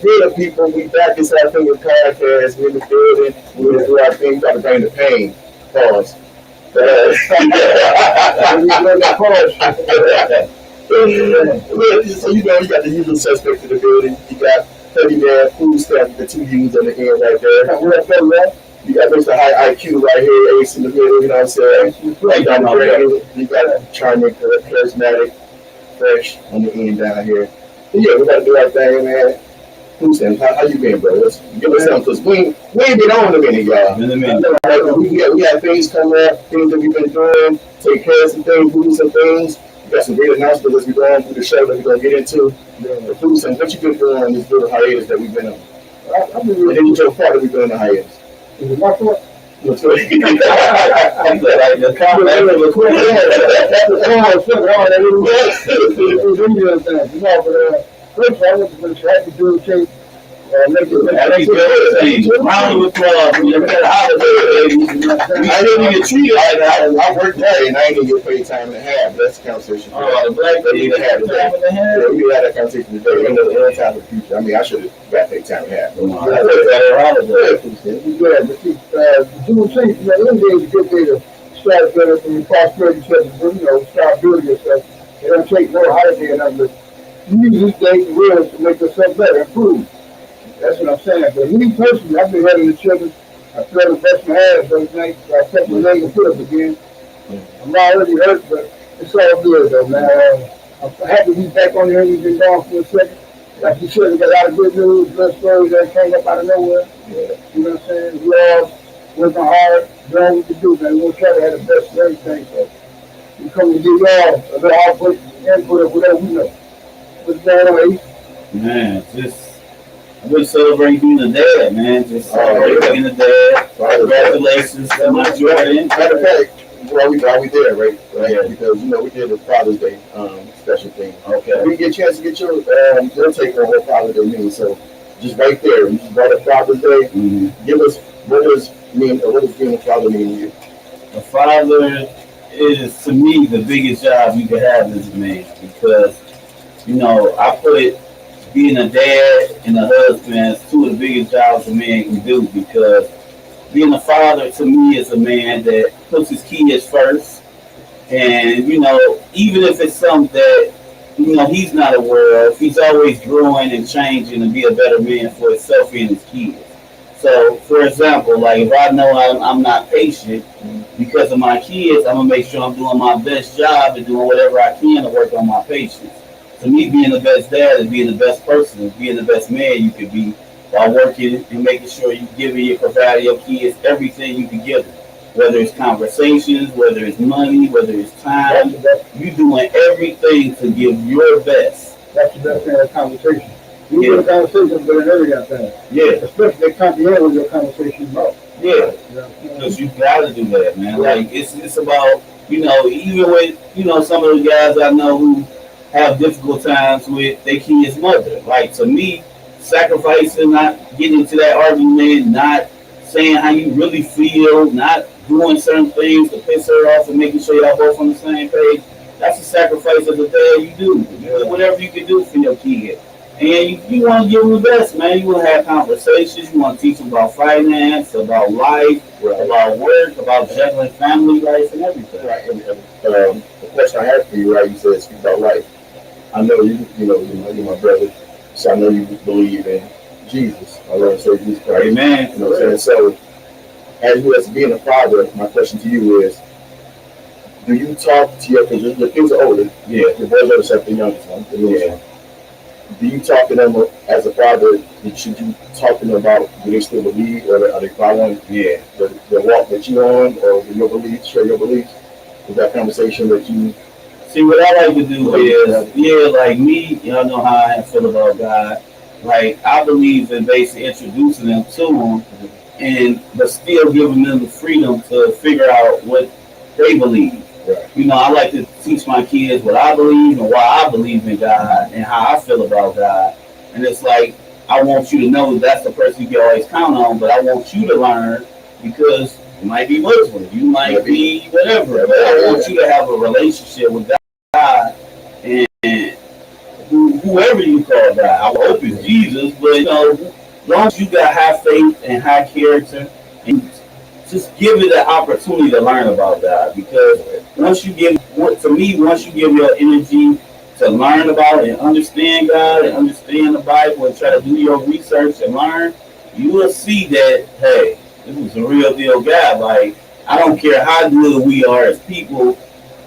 Good people, we back inside Finger Podcast. We in the building. We gonna do our thing. Got to bring the pain. Pause. We run that pause. So you know you got the usual suspects in the building. You got 30 man food stamp, the two U's on the end right there. You got Mr. High IQ right here, Ace in the middle. You know what I'm saying? Right down the middle. You got charming, charismatic, fresh on the end down here. But yeah, we got to do our thing, man. Food stamps. How you been, bro? Let's give us something, because we ain't been on in a minute, y'all. We got things coming up, things that we've been doing, take care of some things, do some things. We got some great announcements as we go on through the show that we're going to get into. The food stamps, what you been doing on this little hiatus that we've been on? And then you took part that we've been on the hiatus. Is it my fault? That's right. The first, I was going to try to do a case. I didn't even treat it like that. I worked there and I ain't even get paid time and a half. That's the conversation. Oh, the black lady that had time and a half? Yeah, we had that conversation today. I know the only time in the future. I mean, I should have got paid time and a half. I took that holiday. Yeah, but see, Juneteenth, you know, them days is a good day to start building from your prosperity, start building yourself. It don't take no holiday or nothing, but use this day to real to make yourself better, improve. That's what I'm saying. But me personally, I've been having the children. I feel to bust my ass those nights. So I kept my leg and put up again. I'm already hurt, but it's all good though, man. I'm happy to be back on here. We've been gone for a second. Like you said, we got a lot of good news, good stories that came up out of nowhere. Yeah. You know what I'm saying? We all working hard, doing what we do, man. We're going to try to have the best of everything. So we come to give y'all a little output, input of whatever we know. What's going on, Ace? Man, I've been celebrating being a dad, man. Just celebrating being a dad. Congratulations to my Jordan. Matter of fact, while we there, right? Yeah. Because, we did a Father's Day special thing. Okay. We get a chance to get your take on what Father's Day means. So, just right there, you just brought up Father's Day. Mm-hmm. Give us, what does being a father mean to you? A father is, to me, the biggest job you can have as a man. Because, I put being a dad and a husband is two of the biggest jobs a man can do, because being a father to me is a man that puts his kids first. And, even if it's something that, he's not aware of, he's always growing and changing to be a better man for himself and his kids. So, for example, like if I know I'm not patient because of my kids, I'm going to make sure I'm doing my best job and doing whatever I can to work on my patience. To me, being the best dad is being the best person, is being the best man you can be while working and making sure you're providing your kids everything you can give them. Whether it's conversations, whether it's money, whether it's time, you're doing everything to give your best. That's the best kind of conversation. You get a conversation better than every goddamn. Yeah. Especially they comprehend what your conversation about. Yeah. Because you gotta do that, man. Yeah. Like it's about, even with, some of the guys I know who have difficult times with their kid's mother. Like, to me, sacrificing, not getting into that argument, not saying how you really feel, not doing certain things to piss her off and making sure y'all both on the same page, that's a sacrifice as a dad you do. You do whatever you can do for your kid. And you want to give them the best, man. You want to have conversations. You want to teach them about finance, about life, about work, about juggling family life and everything. Right. And the question I have for you, right, you said speak about life. I know you're my brother, so I know you believe in Jesus. I love to say Jesus Christ. Amen. You know what I'm saying? So, as being a father, my question to you is, do you talk to your kids? Your kids are older. Yeah. Your boys are except the youngest one. Yeah. Do you talk to them as a father? Should you talk to them about, do they still believe, or are they following the walk that you're on, or do your beliefs, share your beliefs? Is that conversation that you... See, what I like to do is, like me, y'all know how I feel about God. Like, I believe in basically introducing them to Him, but still giving them the freedom to figure out what they believe. Right. I like to teach my kids what I believe and why I believe in God and how I feel about God. And it's like, I want you to know that's the person you can always count on, but I want you to learn, because you might be Muslim, you might be whatever, but I want you to have a relationship with God and who whoever you call God. I hope it's Jesus, but as long as you got high faith and high character, and just give it an opportunity to learn about God. Because once you give your energy to learn about and understand God and understand the Bible and try to do your research and learn, you will see that, hey, this is a real deal God. Like, I don't care how good we are as people,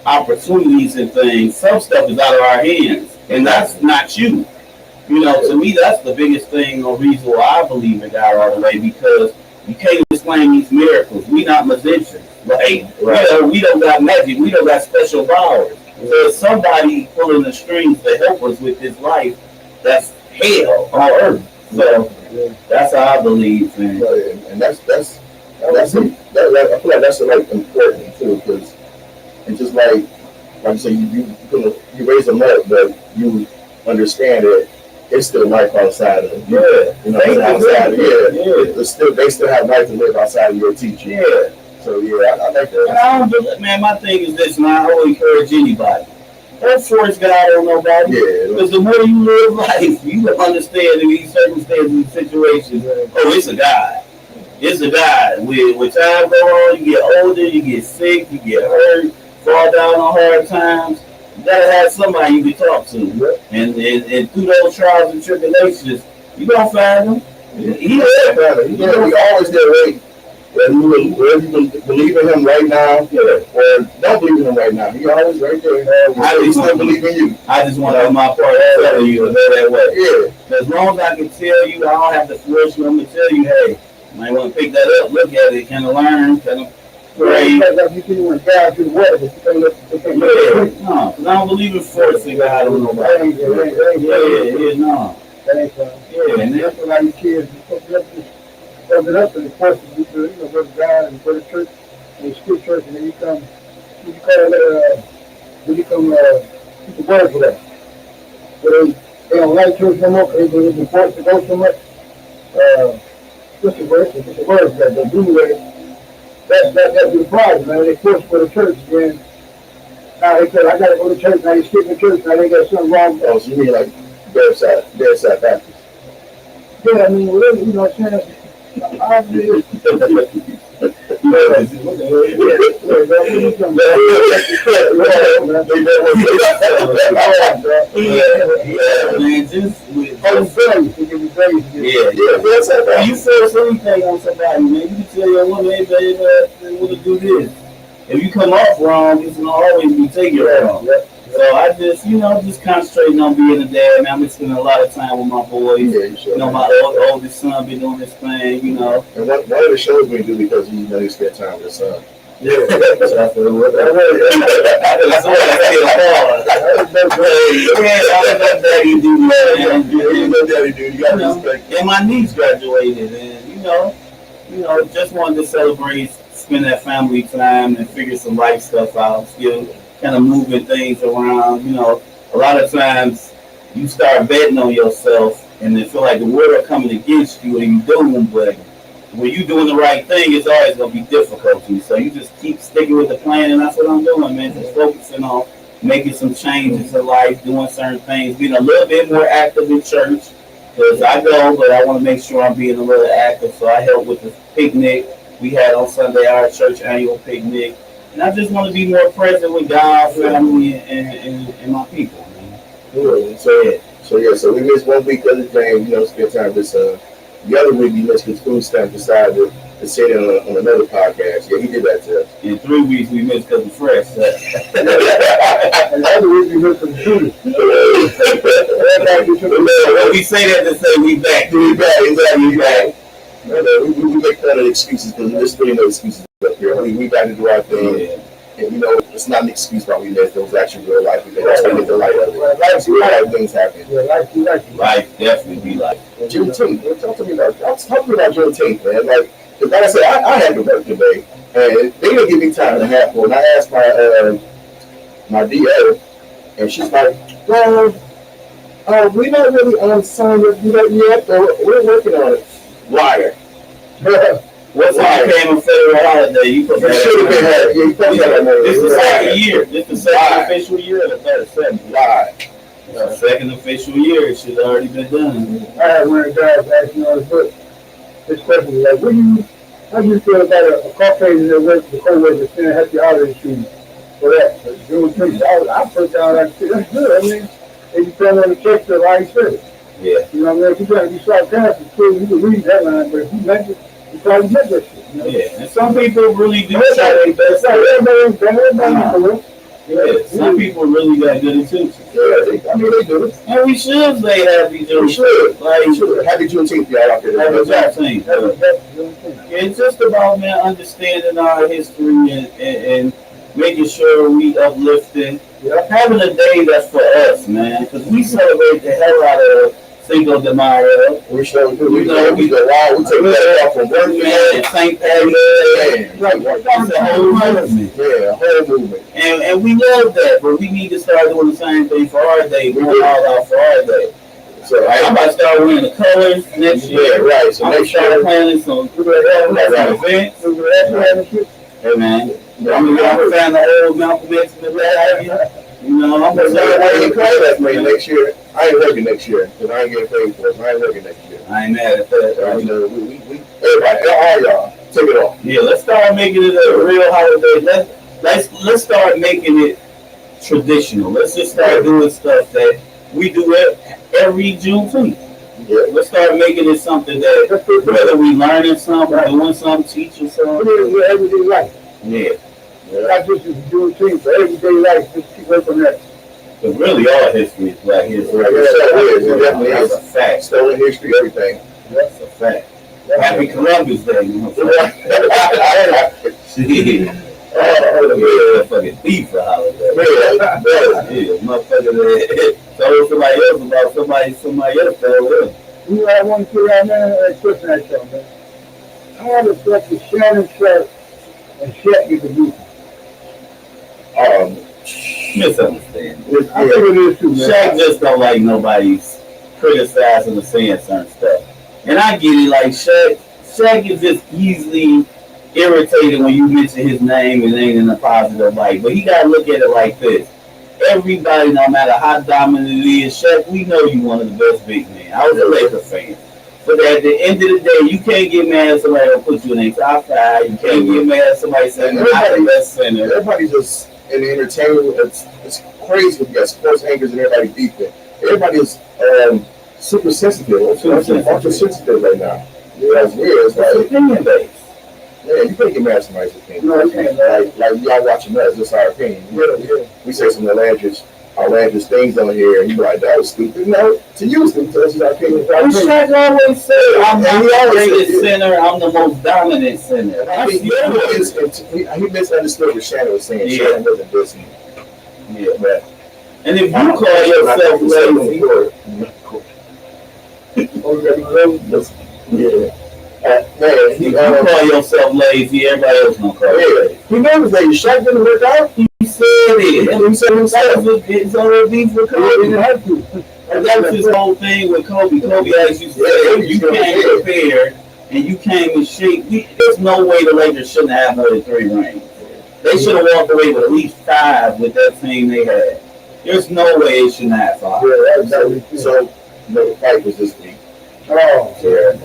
opportunities and things, some stuff is out of our hands, and that's not you. To me, that's the biggest thing or reason why I believe in God all the way, because you can't explain these miracles. We not magicians. Like, we don't got magic. We don't got special powers. There's somebody pulling the strings to help us with this life that's hell on earth. So that's how I believe, man. And I feel like that's like important too, because it's just like you say, you raise them up, but you understand that it's still life outside of them. They still have life to live outside of your teaching. Yeah. So I like that. And man, my thing is this, and I will encourage anybody. Don't force God on nobody. Yeah. Because the more you live life, you will understand in these circumstances and situations. Oh, it's a God. It's a God. With time go on, you get older, you get sick, you get hurt, fall down on hard times. You gotta have somebody you can talk to. And through those trials and tribulations, you gonna find him. He always there waiting. Whether you believe in him right now or don't believe in him right now, he always right there. I still believe in you. I just want to have my part of telling you to go that way. Yeah. As long as I can tell you, I don't have to force you. I'm gonna tell you, hey, you might want to pick that up, look at it, kind of learn, kind of pray. You want God to do what? No, I don't believe in forcing God on nobody. No. And that's what I kids open it up and force you to, go to God and go to church and skip church, and then you come keep the word for that. So they don't like church no more because they've been forced to go so much. Just the word that they do with. That's the problem, man. They force for the church, then now they say, I gotta go to church, now they skip the church, now they got something wrong. Oh, so you mean like bedside Baptist? Yeah, I mean, whatever, what I'm saying. I mean, you force anything on somebody, man. You can tell your woman, hey, baby, they want to do this. If you come off wrong, it's gonna always be taken wrong. So I just concentrating on being a dad. Man, I've been spending a lot of time with my boys. My oldest son been doing this thing. And one of the shows we do because you spend time with his son. Yeah. And my niece graduated, and just wanted to celebrate, spend that family time, and figure some life stuff out. Still kind of moving things around. A lot of times you start betting on yourself, and it feel like the world coming against you, and you doing, but when you're doing the right thing, it's always going to be difficulty. So you just keep sticking with the plan, and that's what I'm doing, man. Just focusing on making some changes in life, doing certain things, being a little bit more active in church. Because I go, but I want to make sure I'm being a little active. So I help with the picnic we had on Sunday, our church annual picnic. And I just want to be more present with God, family, and my people, man. Good. So we missed 1 week of the game, spend time with son. The other week we missed because foodstamps decided to say it on another podcast. Yeah, he did that to us. In 3 weeks we missed because of fresh. And the other week we missed from Judas. When we say that to say we back. We back. We make fun of excuses because there's really no excuses up here. We got to do our thing. Yeah. And it's not an excuse why we missed. It was actually real life. That's what make the light of it. Life things happen. Life definitely be life. Juneteenth. Talk to me about Juneteenth, man. Like I said, I had to work today, and they didn't give me time to have one. I asked my DO, and she's like, "Well, we're not really signed up yet, but we're working on it." Liar. What's it became a federal holiday? You put that should have been. This is the second year. This is the second official year of the 37th. Lie. Second official year, it should have already been done. I had one of the guys asking on the book. This question was like, how do you feel about a Caucasian that works the co-worker sending happy holiday trees for that? For Juneteenth? I put down like, that's good. I mean, they depend on the text of how he said it. Yeah. You know what I mean? If you try to be sarcastic, you can read that line, but if you meant it, you probably meant that shit. You know? Yeah, and some people really do try their best. Yeah, some people really got good intentions. Yeah, I mean, they do. And we should say happy Juneteenth. We should. Like, Happy Juneteenth, y'all out there. happy Juneteenth. It's just about, man, understanding our history and making sure we uplifting. Having a day that's for us, man, because we celebrate the hell out of Cinco de Mayo. We show do. We go wild. We take that off from birthday, Man, St. Patrick's Day. It's a whole movement. Yeah, a whole movement. And we love that, but we need to start doing the same thing for our day. We're all out for our day. So I'm about to start wearing the colors next year. Yeah, right. So I'm next year, start planning some events. Hey, man. I'm gonna find the old Malcolm X and the lab. You know, I'm gonna start I ain't playing that man next year. I ain't working next year because I ain't getting paid for it. So I ain't working next year. I ain't mad at that. You know, we everybody, all y'all, take it off. Yeah, let's start making it a real holiday. Let's start making it traditional. Let's just start doing stuff that we do every Juneteenth. Yeah. Let's start making it something that whether we learning something, doing something, teaching something. Put it in your everyday life. Yeah. Not just as Juneteenth, but everyday life. Just keep working on that. But really, all history is black history. Right. It definitely That's is. a fact. Stolen history, everything. That's a fact. Happy Columbus Day, you know. Shit. Oh, fucking thief for holiday. Yeah, motherfucker. Told somebody else about somebody else told him. You know, I want to put out there a question at you, man. How the fuck is Shannon Sharp and Shaq get the beat? Misunderstanding. I think it is too, man. Shaq just don't like nobody's criticizing or saying certain stuff. And I get it, like Shaq is just easily irritated when you mention his name and it ain't in a positive light. But he gotta look at it like this. Everybody, no matter how dominant it is, Shaq, we know you one of the best big men. I was a Lakers fan. But at the end of the day, you can't get mad at somebody that put you in a top five. You can't get mad at somebody saying you're not the best center. Everybody's just in the entertainment. It's crazy. You got sports anchors and everybody beefing. Everybody's super sensitive. Ultra sensitive right now. Yeah, it's weird. It's like opinion based. Yeah, you can't get mad at somebody's opinion. No, you can't. Like y'all watching us, it's our opinion. We say some outlandish things on here, and you be like, that was stupid. No, to you, stupid. That's our opinion. Shaq always said, I'm the greatest center, I'm the most dominant center. I mean, he misunderstood what Shannon was saying. Yeah. Shannon wasn't listening. Yeah, but and if you call yourself lazy, man, you call yourself lazy, everybody else gonna call you lazy. He knows that Shaq didn't work out. He said it. And he said himself, it's already beef with Kobe. He didn't have to. And that was his whole thing with Kobe. Kobe actually said, you came prepared and you came in shape. There's no way the Lakers shouldn't have more than 3 rings. They should have walked away with at least 5 with that team they had. There's no way they shouldn't have 5. So the fight was this week. Oh, yeah.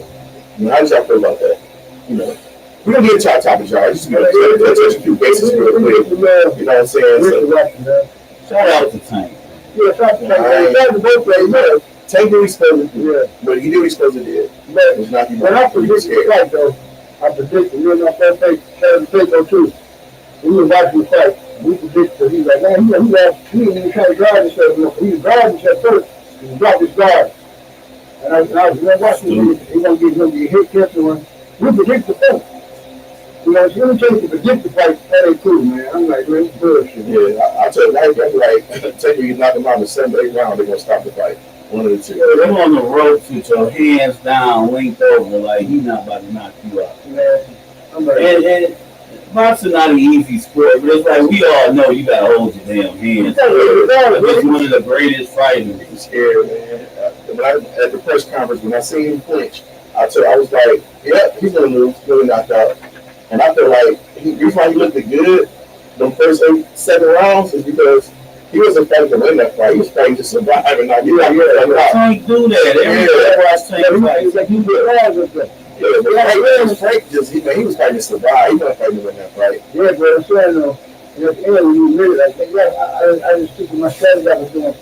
How did y'all feel about that? You know, we don't get into our topics, y'all. Just touch a few bases real quick. You know what I'm saying? Shout out to Tank. Yeah, shout out to Tank. Shout out to both players. Tank did what he's supposed to do. But he did what he's supposed to do. But I predicted the fight, though. I predicted. You know, my first fight, Kevin Faco, too. We were watching the fight. We predicted. He was like, man, he didn't even try to guard himself. He was guarding himself first. He dropped his guard. And I was watching him. He's going to get hit, careful one. We predict the fight. You know, it's really changed to predict the fight. That ain't cool, man. I'm like, man, it's bullshit. Yeah, I told Mike, I'm like, take you knock him out in the 7th, 8th round, they're going to stop the fight. One of the two. You're on the ropes with your hands down, linked over, like he's not about to knock you out. Man, I'm like, and boxing not an easy sport, but it's like we all know you gotta hold your damn hands. He's one of the greatest fighters. I'm scared, man. At the press conference, when I seen him clinch, I was like, yeah, he's gonna lose, really knocked out. And I feel like the reason why he looked good the first 7 rounds is because He wasn't fighting to win that fight. He was fighting to survive and not get out. Tank do that. Everybody watch Tank fight. Like he did last with them. Yeah, but Frank just he was fighting to survive. He wasn't fighting to win that fight. Yeah, but I'm saying though, at the end when you admit it, I think I just took my strategy I was doing.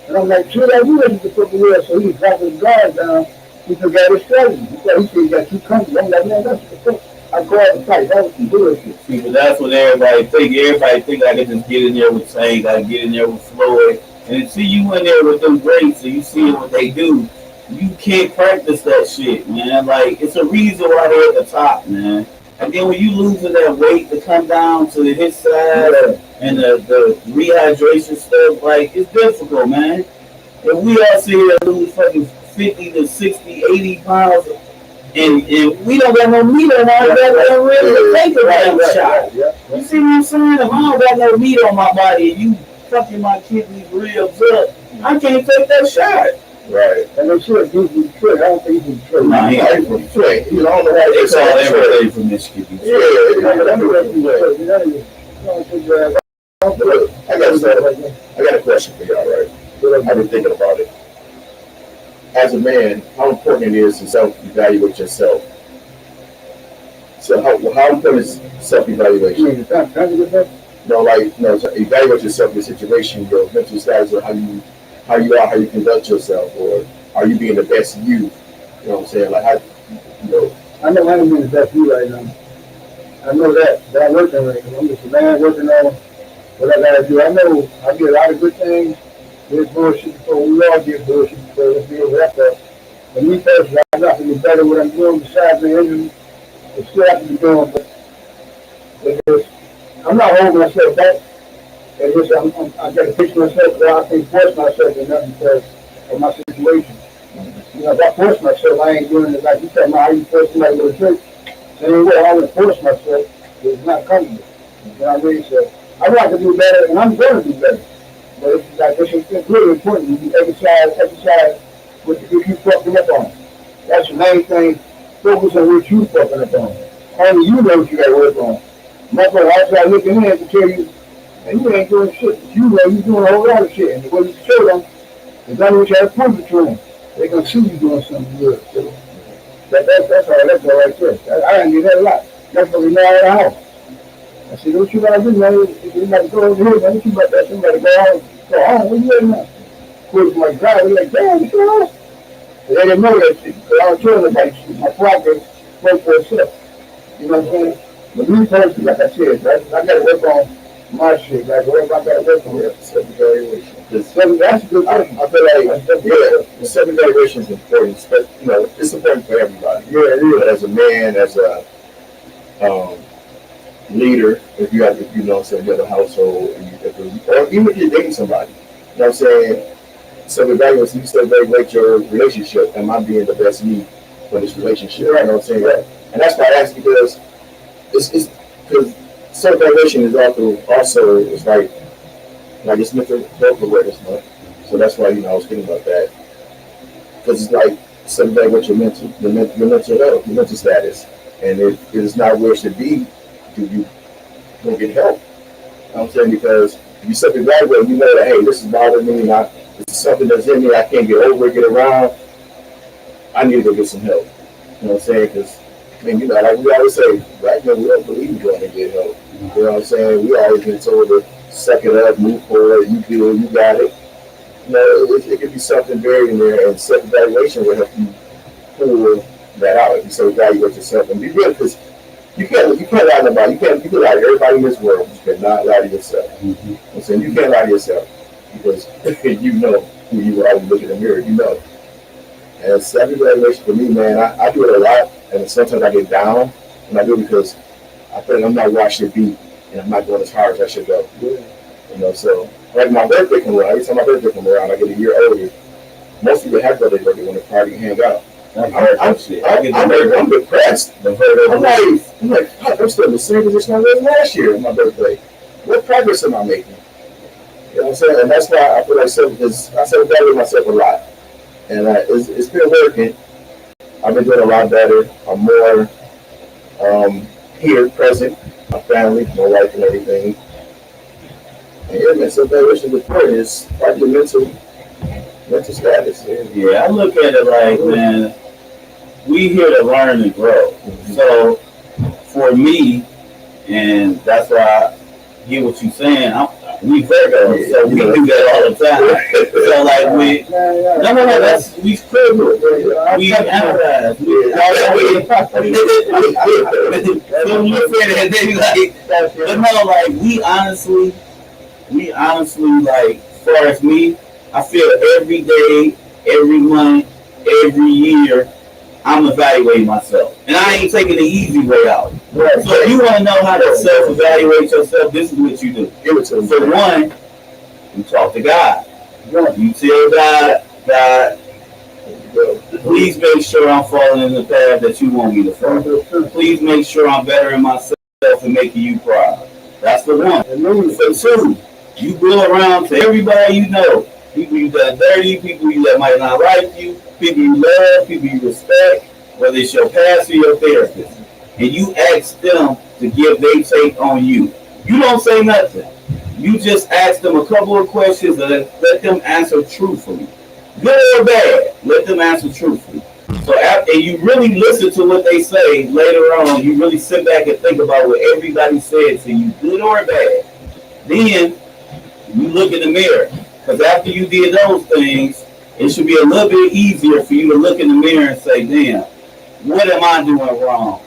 And I'm like, sure, I knew that you could put the wheel, so he was dropping the guard down. He forgot his strategy. He said he got too comfortable. I'm like, man, that's the thing. I called the fight. That was some bullshit. See, but that's what everybody think. Everybody think I can just get in there with Tank, I can get in there with Floyd. And see you in there with them greats and you see what they do. You can't practice that shit, man. Like, it's a reason why they're at the top, man. And then when you losing that weight to come down to his side and the rehydration stuff, like, it's difficult, man. If we all sit here and lose fucking 50 to 60, 80 pounds, and we don't got no meat on our body, don't really take a damn shot. You see what I'm saying? If I don't got no meat on my body and you fucking my kidneys ribs up, I can't take that shot. Right. And they should do Detroit. I don't think he's Detroit. Nah, he ain't from Detroit. You don't know why they call everything from Michigan. Yeah, I got a question for y'all, right? I've been thinking about it. As a man, how important it is to self-evaluate yourself. So how important is self-evaluation? Evaluate yourself, your situation, your mental status, or how you are, how you conduct yourself, or are you being the best you? You know what I'm saying? Like I know I ain't being the best you right now. I know that, but I'm working right now. I'm just a man working on what I gotta do. I know I get a lot of good things. There's bullshit before. We all get bullshit before. Let's be able to wrap up. But me personally, I got to be better what I'm doing besides the injury. I still have to be doing, but I'm not holding myself back. It's just I got to fix myself so I can force myself in that because of my situation. You know, if I force myself, I ain't doing it like you talking about how you force somebody to go to church. Same way I would force myself, it's not comfortable. You know what I mean? So I like to do better, and I'm going to do better. But it's like it's really important. You exercise what you keep fucking up on. That's the main thing. Focus on what you fucking up on. Only you know what you got to work on. That's what outside looking in to tell you, and you ain't doing shit. You know you're doing a whole lot of shit. And when you show them, it's not what you have to prove it to them. They're going to see you doing something good. So that's all right there. I didn't do that a lot. That's what we know out of the house. I said, what you gotta do, man? You gotta go over here, man. What you about that? Somebody go home. Where you at now? Quit my drive. We're like, damn, what's going on? They didn't know that shit. Because I was telling them, like, my progress worked for itself. You know what I'm saying? But me personally, like I said, right? I gotta work on my shit. Like, whatever I gotta work on, self-evaluation. That's a good thing. I feel like, the self-evaluation is important. But, it's important for everybody. Yeah, it is. But as a man, as a leader, if you have a household, or even if you're dating somebody, you know what I'm saying? Self-evaluate, you self-evaluate your relationship. Am I being the best me for this relationship? You know what I'm saying? Right. And that's why I ask, because it's because self-evaluation is also it's like it's mental health awareness month. So that's why I was thinking about that, because it's like self-evaluate your mental health, your mental status, and if it's not where it should be, do you go get help? You know what I'm saying? Because if you self-evaluate, you know that, hey, this is bothering me, this is something that's in me, I can't get over it, get around, I need to go get some help. You know what I'm saying? Because, like we always say, right now we don't believe in going to get help. You know what I'm saying? We always been told to suck it up, move forward, you do it, you got it. It could be something buried in there, and self-evaluation will help you pull that out. If you self-evaluate yourself and be good, because you can't lie to nobody. You can lie to everybody in this world. You cannot lie to yourself. Mm-hmm. I'm saying you can't lie to yourself because you know who you are when you look in the mirror. You know. And self-evaluation for me, man, I do it a lot, and sometimes I get down, and I do it because I feel like I'm not where I should be, and I'm not going as hard as I should go. Yeah. So like my birthday comes around. Every time my birthday comes around, I get a year older. Most people have birthday when they party and hang out. I'm depressed. I'm like, fuck, I'm still in the same position I was last year on my birthday. What progress am I making? You know what I'm saying? And that's why I feel like I self-evaluate myself a lot. And it's been working. I've been doing a lot better. I'm more here, present, my family, my wife and everything. And your mental evaluation report is part of your mental status. Yeah, I look at it like, man, we here to learn and grow. So for me, and that's why I get what you're saying. We Virgo, so we do that all the time. So like no, that's we critical. We analyze. So when you say that, they be like, but no, like we honestly, like, as far as me, I feel every day, every month, every year, I'm evaluating myself. And I ain't taking the easy way out. Right. So if you want to know how to self-evaluate yourself, this is what you do. Give it to them. For one, you talk to God. You tell God, please make sure I'm falling in the path that you want me to follow. Please make sure I'm bettering myself and making you proud. That's the one. For two, you go around to everybody you know. People you done dirty, people that might not like you, people you love, people you respect, whether it's your pastor or your therapist. And you ask them to give their take on you. You don't say nothing. You just ask them a couple of questions and let them answer truthfully. Good or bad, let them answer truthfully. So after you really listen to what they say later on, you really sit back and think about what everybody said to you, good or bad. Then you look in the mirror. Because after you did those things, it should be a little bit easier for you to look in the mirror and say, damn, what am I doing wrong?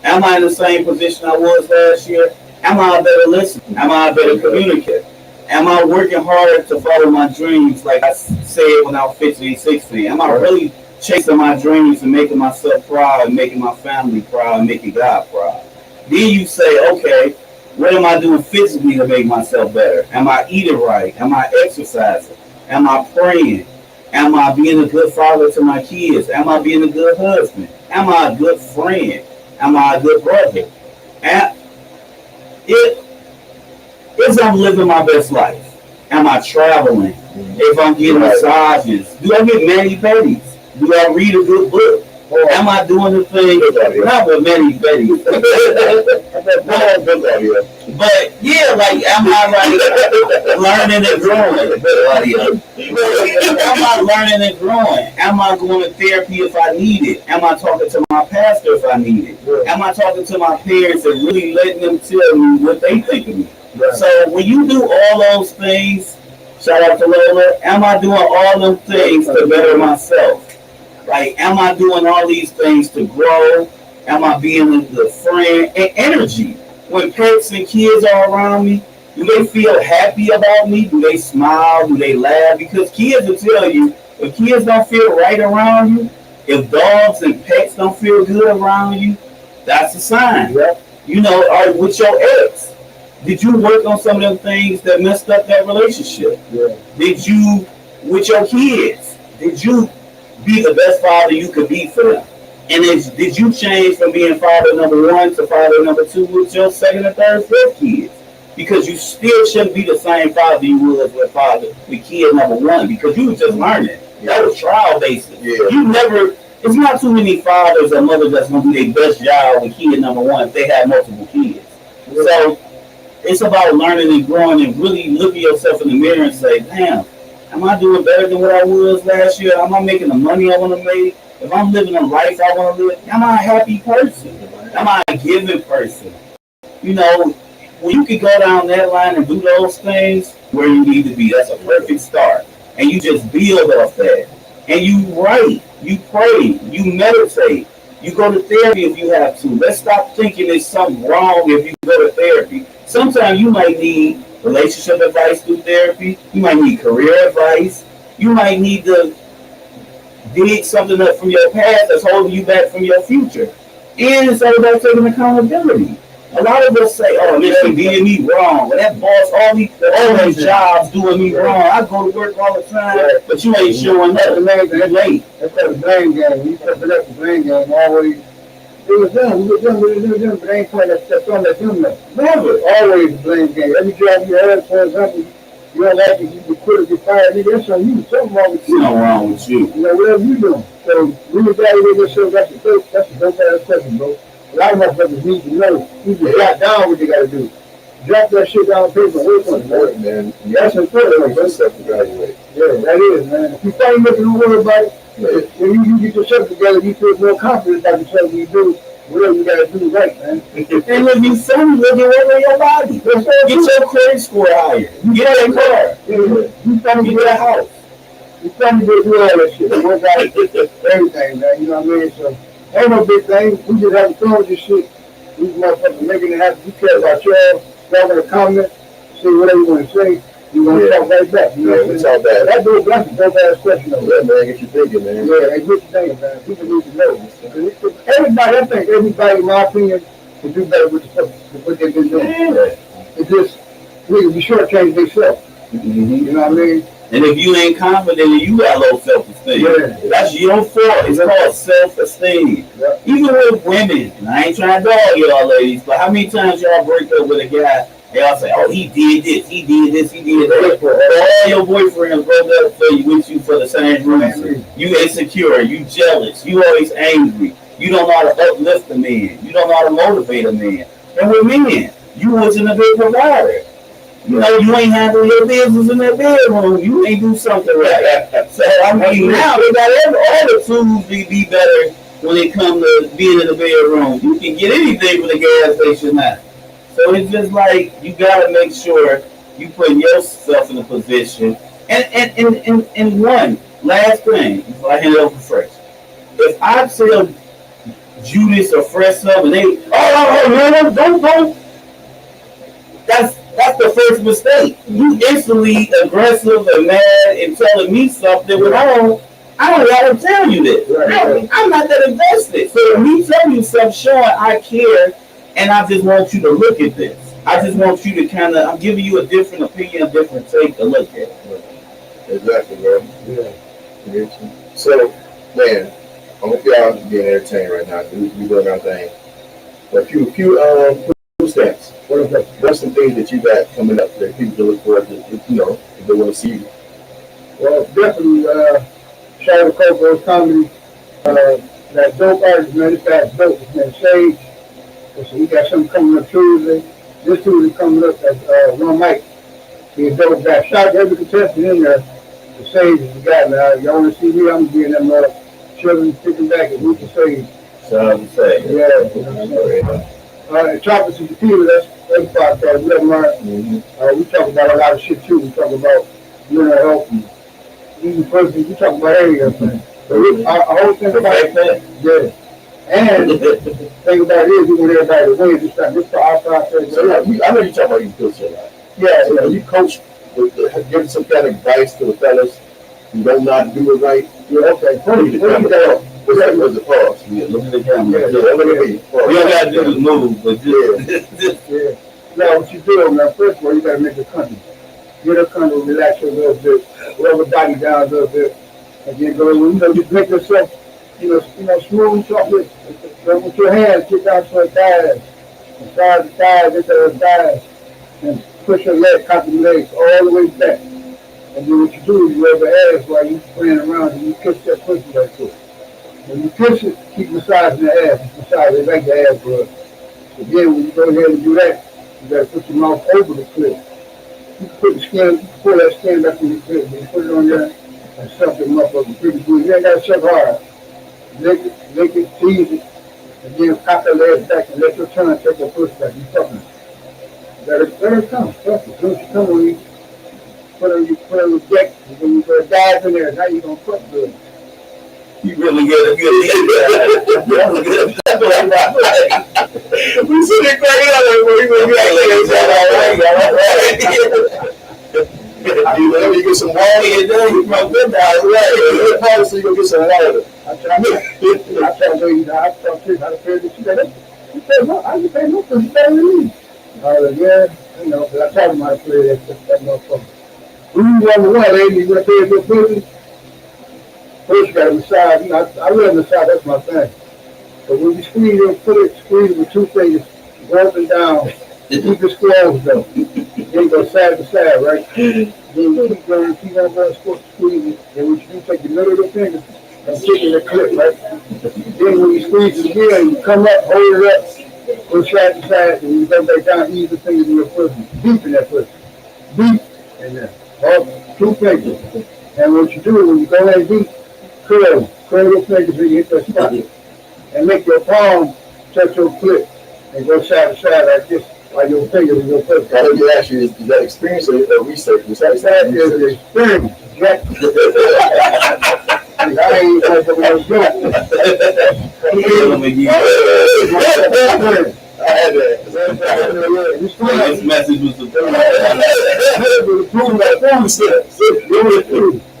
Am I in the same position I was last year? Am I a better listener? Am I a better communicator? Am I working harder to follow my dreams like I said when I was 15, 16? Am I really chasing my dreams and making myself proud and making my family proud and making God proud? Then you say, okay, what am I doing physically to make myself better? Am I eating right? Am I exercising? Am I praying? Am I being a good father to my kids? Am I being a good husband? Am I a good friend? Am I a good brother? And if I'm living my best life, am I traveling? If I'm getting massages, do I get mani-pedis? Do I read a good book? Am I doing the thing? Not with mani-pedis. But yeah, like, am I like learning and growing? Am I learning and growing? Am I going to therapy if I need it? Am I talking to my pastor if I need it? Am I talking to my parents and really letting them tell me what they think of me? So when you do all those things, shout out to Lola, am I doing all them things to better myself? Like, am I doing all these things to grow? Am I being the friend and energy? When pets and kids are around me, do they feel happy about me? Do they smile? Do they laugh? Because kids will tell you, if kids don't feel right around you, if dogs and pets don't feel good around you, that's a sign. You know, or with your ex, did you work on some of them things that messed up that relationship? Did you, with your kids, did you be the best father you could be for them? And did you change from being father number one to father number two with your second and third, fourth kids? Because you still shouldn't be the same father you was with kid number one, because you were just learning. That was trial basis. You never, it's not too many fathers or mothers that's going to do their best job with kid number one if they have multiple kids. So it's about learning and growing and really looking yourself in the mirror and say, damn, am I doing better than what I was last year? Am I making the money I want to make? If I'm living the life I want to live, am I a happy person? Am I a giving person? You know, when you can go down that line and do those things where you need to be, that's a perfect start. And you just build off that. And you write, you pray, you meditate, you go to therapy if you have to. Let's stop thinking there's something wrong if you go to therapy. Sometimes you might need relationship advice through therapy. You might need career advice. You might need to dig something up from your past that's holding you back from your future. And it's all about taking accountability. A lot of us say, oh, this is doing me wrong. Well, that boss, all these jobs doing me wrong. I go to work all the time, but you ain't showing up. You're late. That's the blame game. You put up the blame game always. It was them, but they ain't putting that stuff on that them. Never. Always the blame game. Every job you have, for example, you don't like it, you quit or get fired, nigga, that's on you. Something wrong with you. Something wrong with you. You know, whatever you doing. So, reevaluate yourself, that's a dope ass question, bro. A lot of motherfuckers need to know. You just got down what they gotta do. drop that shit down on paper and wait for it, man. That's important. Let's self-evaluate. Yeah, that is, man. If you start making a word about it, when you get yourself together, you feel more confident about yourself when you do whatever you gotta do right, man. And if you some look at over your body, get your credit score higher. Get that car. You trying to Get that house. You trying to do all that shit. Work out everything, man. You know what I mean? So ain't no big thing. We just having fun with this shit. These motherfuckers making it happen. You care about y'all. Y'all want to comment, say whatever you want to say. You want to talk right back. You know what I'm saying? That dude, that's a dope ass question though. Yeah, man, get you thinking, man. Yeah, and get you thinking, man. People need to know. Everybody, I think everybody, in my opinion, can do better with the stuff, with what they've been doing. Yeah. It's just, we be shortchange themselves. You know what I mean? And if you ain't confident, you got low self-esteem. Yeah. That's your fault. It's called self-esteem. Yeah. Even with women, and I ain't trying to dog y'all ladies, but how many times y'all break up with a guy, y'all say, oh, he did this, he did this, he did that. All your boyfriends broke up for you with you for the same reason. You insecure, you jealous, you always angry. You don't know how to uplift a man. You don't know how to motivate a man. And with men, you wasn't a good provider. You know, you ain't handling your business in that bedroom. You ain't do something right. So, I mean, now they got all the tools to be better when it comes to being in the bedroom. You can get anything from the gas station now. So it's just like, you got to make sure you put yourself in a position. And one last thing, before I hand it over to Fresh. If I tell Judas or Fresh something, they, don't. That's the first mistake. You instantly aggressive and mad and telling me something when I don't gotta tell you this. Right. I'm not that invested. So when me telling you something showing I care and I just want you to look at this. I just want you to I'm giving you a different opinion, a different take to look at it. Exactly, man. Yeah. So, man, I hope y'all being entertained right now. We doing our thing. But few food stamps. What's some things that you got coming up that people can look forward to, if they want to see you? Well, definitely, shout out to Coco's Comedy. That dope artist, man, it's that dope. It's man, Sage. So we got something coming up Tuesday. This Tuesday coming up at One Mike. He's a dope guy. Shout out to every contestant in there. The Sage is the guy, man. Y'all want to see me? I'm getting them children sticking back at Luke Sage. Shout out to Sage. Yeah. Choppers and Tequila, that's the podcast. We talk about a lot of shit too. We talk about mental health and even person. We talk about everything. So our whole thing about that, yeah. And the thing about it is, we want everybody to win. This for our side. So I know you talk about you coach a lot. Yeah. So you coach, giving some kind of advice to the fellas who don't not do it right. Yeah. Okay. What's the pause? Yeah, look at the camera. Yeah, look at me. We don't got to do the move, but yeah. Now, what you do, man, first of all, you got to make it comfortable. Get up comfortable, relax a little bit, roll the body down a little bit, and then go, just make yourself, smooth, soft with your hands, get down to your thighs, and side to side, get to your thighs, and push your leg, cock your legs all the way back. And then what you do is you rub your ass while you playing around, and you kiss that pussy right quick. When you kiss it, keep massaging the ass. Massage it like the ass blood. So then when you go ahead and do that, you gotta put your mouth over the clip. You can put the skin, pull that skin back from the clip, and you put it on there and suck it up pretty good. You ain't gotta suck hard. Lick it, tease it, and then cock the legs back and let your tongue take your push back. You sucking it. Let it come. Trust it. Once you come on, you put on your deck, and then you go dive in there. Now you're gonna fuck good. You really get a good lead. That was good. We see it crazy out there, we gonna be like, you get some water, you broke good down, right? So you go get some water. I try to tell you how to pay this. He said, no, I can pay no for you better than me. I was like, yeah, but I told him how to play that motherfucker. Who's number one, lady? You gonna pay your pussy? First, you got to massage. I love massage. That's my thing. But when you squeeze it, squeeze with two fingers, go up and down. Keep it closed though. Then you go side to side, right? Then you keep on going, squeeze it. Then what you do, take the middle of the finger and kick in the clip, right? Then when you squeeze it again, you come up, hold it up, Go side to side, and you go back down, ease the fingers in your pussy, deep in that pussy, deep in there, all 2 fingers. And what you do when you go that deep, curl your fingers when you hit that spot, and make your palm touch your clit, and go side to side like this, like your fingers in your pussy. I let me ask you, is that experience or research? That is the experience. Jack. I ain't even going to go. I had that. This message was approved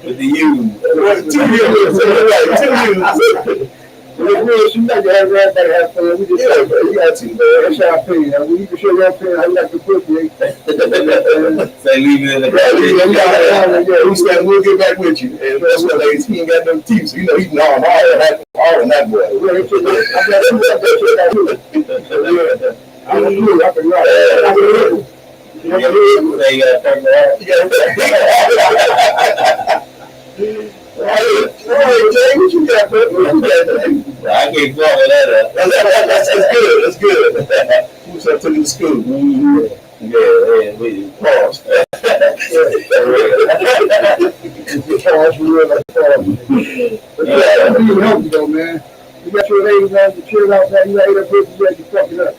with the U. 2 years. You got to have everybody have fun. We just Yeah, bro, you got to, man. That's our opinion. Now, you can show your opinion how you like the pussy. Say leave it in the We'll get back with you. And that's what ladies, he ain't got no teeth, so you know he's all in that boy. I'm a blue, I can ride. Say you got Jay, what you got, bro? What you got, Jay? I can't follow that up. That's good. Who's up to the school? Yeah, we Pause. Pause, we real like pause. But yeah, be healthy though, man. You got your ladies out to chill out there, you ate her pussy, you fucking up.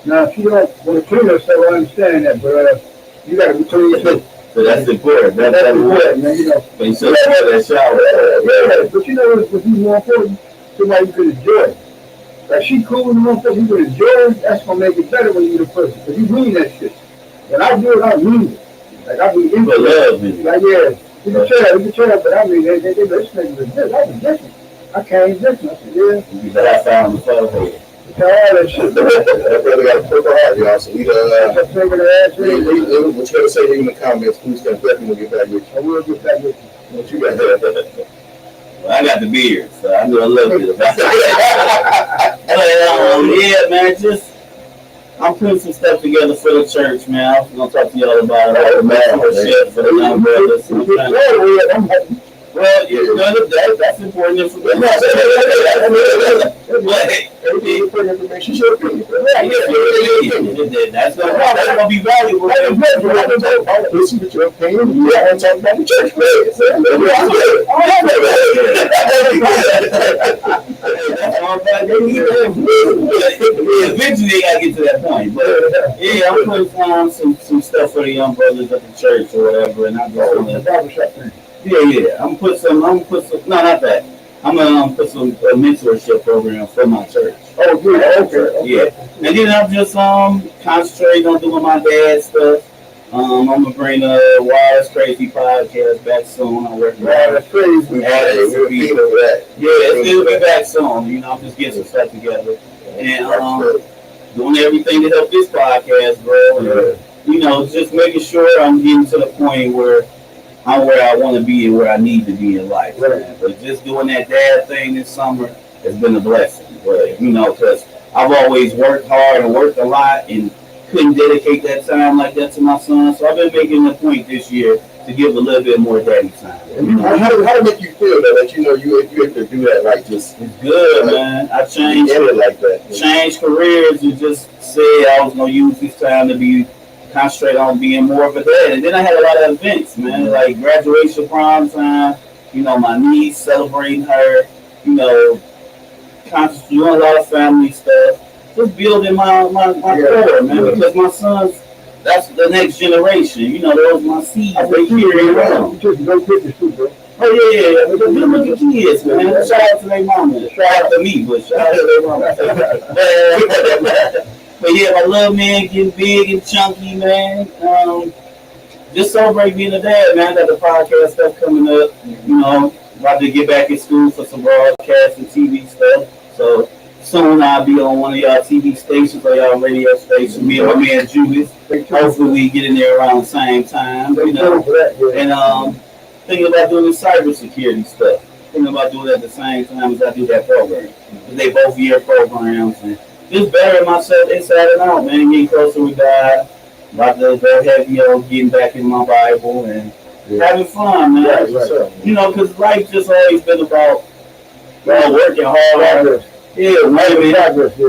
Now, if you don't want to clean herself, I understand that, but you got to be clean yourself. So that's important. That's important, man, you know. But you should have that shower. Yeah, but you know what's even more important? Somebody you can enjoy. Like she cool with the motherfucker, you can enjoy it, that's going to make it better when you eat a pussy. Because you mean that shit. When I do it, I mean it. Like I be into it. Like, yeah, you can tell, but I mean, they this nigga was this. I was different. I came different. I said, yeah. You got that found the photo. All that shit. That brother got a purple heart, y'all. So we What you gotta say in the comments, who's gonna definitely get back with you. I will get back with you. What you got there? Well, I got the beard, so I know a little bit about it. But yeah, man, I'm putting some stuff together for the church, man. I'm gonna talk to y'all about it. Mentorship for the young brothers. Well, that's important information. That's gonna be valuable. Listen to your opinion. You want to talk about the church, eventually they gotta get to that point. But yeah, I'm putting some stuff for the young brothers at the church or whatever, and I'm just gonna Yeah. I'm gonna put some. No, not that. I'm gonna put some mentorship program for my church. Oh, good. Okay. Yeah, and then I'm just concentrating on doing my dad stuff. I'm gonna bring the Wild Crazy podcast back soon. I'm working on it. Crazy. Yeah, it'll be back soon. You know, I'm just getting some stuff together and doing everything to help this podcast, bro. And, you know, just making sure I'm getting to the point where I'm where I want to be and where I need to be in life. Man. But just doing that dad thing this summer has been a blessing. But, you know, because I've always worked hard and worked a lot and couldn't dedicate that time like that to my son. So I've been making a point this year to give a little bit more daddy time. You know? How did it make you feel that you know you have to do that like this? It's good, man. I changed it like that. Changed careers and just said I was gonna use this time to be concentrate on being more of a dad. And then I had a lot of events, man, like graduation, prom time, you know, my niece, celebrating her, you know, doing a lot of family stuff, just building my core, man, because my sons, that's the next generation, you know, those my seeds, they carry around. Just go pictures too, bro. Oh yeah, but good looking kids, man. Shout out to their mama. Shout out to me, but shout out to their mama. But yeah, my little man getting big and chunky, man. Just celebrate being a dad, man. Got the podcast stuff coming up. You know, about to get back in school for some broadcast and TV stuff. So soon I'll be on one of y'all TV stations or y'all radio stations. Me and my man Julius. Hopefully we get in there around the same time. You know, and thinking about doing the cybersecurity stuff. Thinking about doing it at the same time as I do that program. Because they both year programs and just burying myself inside and out, man. Getting closer with God. About to go heavy on getting back in my Bible and having fun, man. Right. You know, because life just always been about working hard Yeah, maybe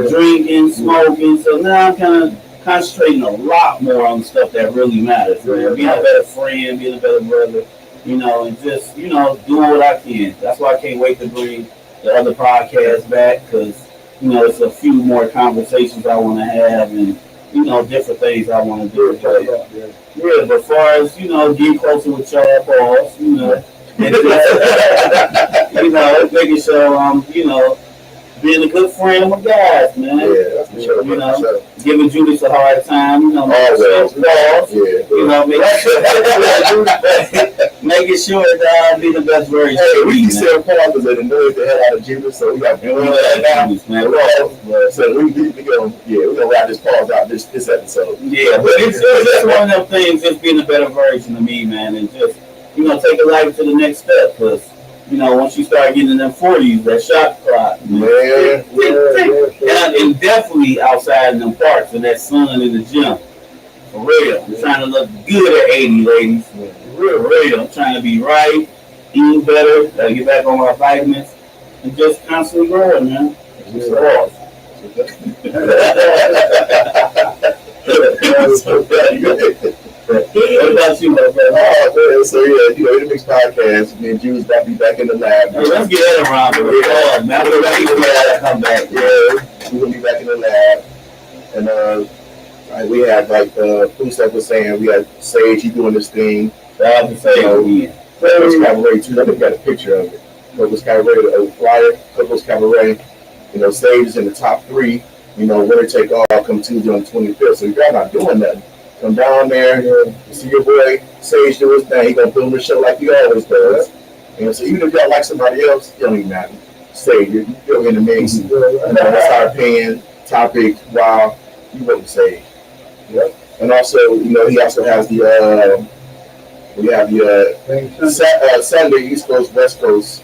drinking, smoking. So now I'm kind of concentrating a lot more on stuff that really matters, man. Being a better friend, being a better brother, and just, doing what I can. That's why I can't wait to bring the other podcasts back because, it's a few more conversations I want to have and, different things I want to do. But, yeah, but as far as, getting closer with y'all, boss, and just, making sure I'm, being a good friend with guys, man. Yeah, that's for sure. Giving Judas a hard time, always. Making sure that I be the best version. Hey, we sell pauses that annoys the hell out of Judas, so we got to do that now. So we're gonna wrap this pause out this episode. Yeah, but it's just one of them things, just being a better version of me, man, and just, take a life to the next step, because once you start getting in them 40s, that shot clock, man. And definitely outside in them parks and that sun in the gym. For real. I'm trying to look good at 80, ladies. For real. I'm trying to be right, eating better, gotta get back on my vitamins, and just constantly growing, man. It's awesome. What about you, my friend? So yeah, the Mix Podcast. Me and Jules about to be back in the lab. Hey, let's get that around. Man, we're ready to come back. Yeah, we're gonna be back in the lab, and we had Foodstamps was saying we had Sage. He doing this thing. Coco's Cabaret too. I think we got a picture of it. Coco's Cabaret, the flyer. Coco's Cabaret. Sage is in the top 3. Winner take all. Come Tuesday on the 25th. So if y'all not doing nothing, come down there, see your boy Sage do his thing. He gonna film the show like he always does. So even if y'all like somebody else, it don't even matter. Sage, you're in the mix. That's our opinion, topic. Wow, you wouldn't Sage. Yep. And also, he also has we have the Sunday East Coast West Coast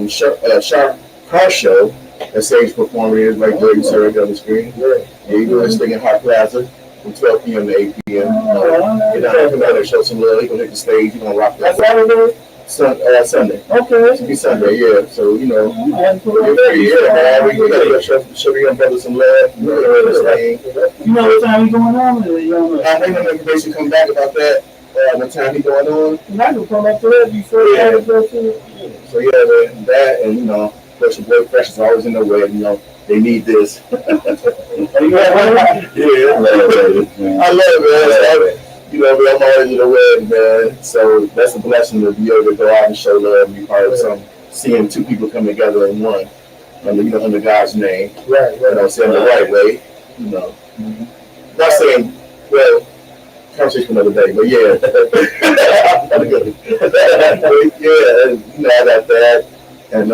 sharp car show that Sage performing is right there. You see right there on the screen. Yeah, you doing this thing in Hot Plaza. From 12 p.m. to 8 p.m. Get down there, show some love. He's going to hit the stage. He's going to rock that. Sunday. Okay. It's be Sunday, yeah. So, man. We got to show your brother some love. You know what time he's going on? I think the information come back about that. What time he's going on. And I can come up to that before you have to go to it. So, yeah, man, that and, of course, your boy Fresh is always in the way, they need this. Yeah, I love it. I love it, man. I'm always in the web, man. So that's a blessing to be able to go out and show love and be part of seeing 2 people come together in one, under God's name. Right. Saying the right way. Not saying, conversation another day, but yeah. I got that. And,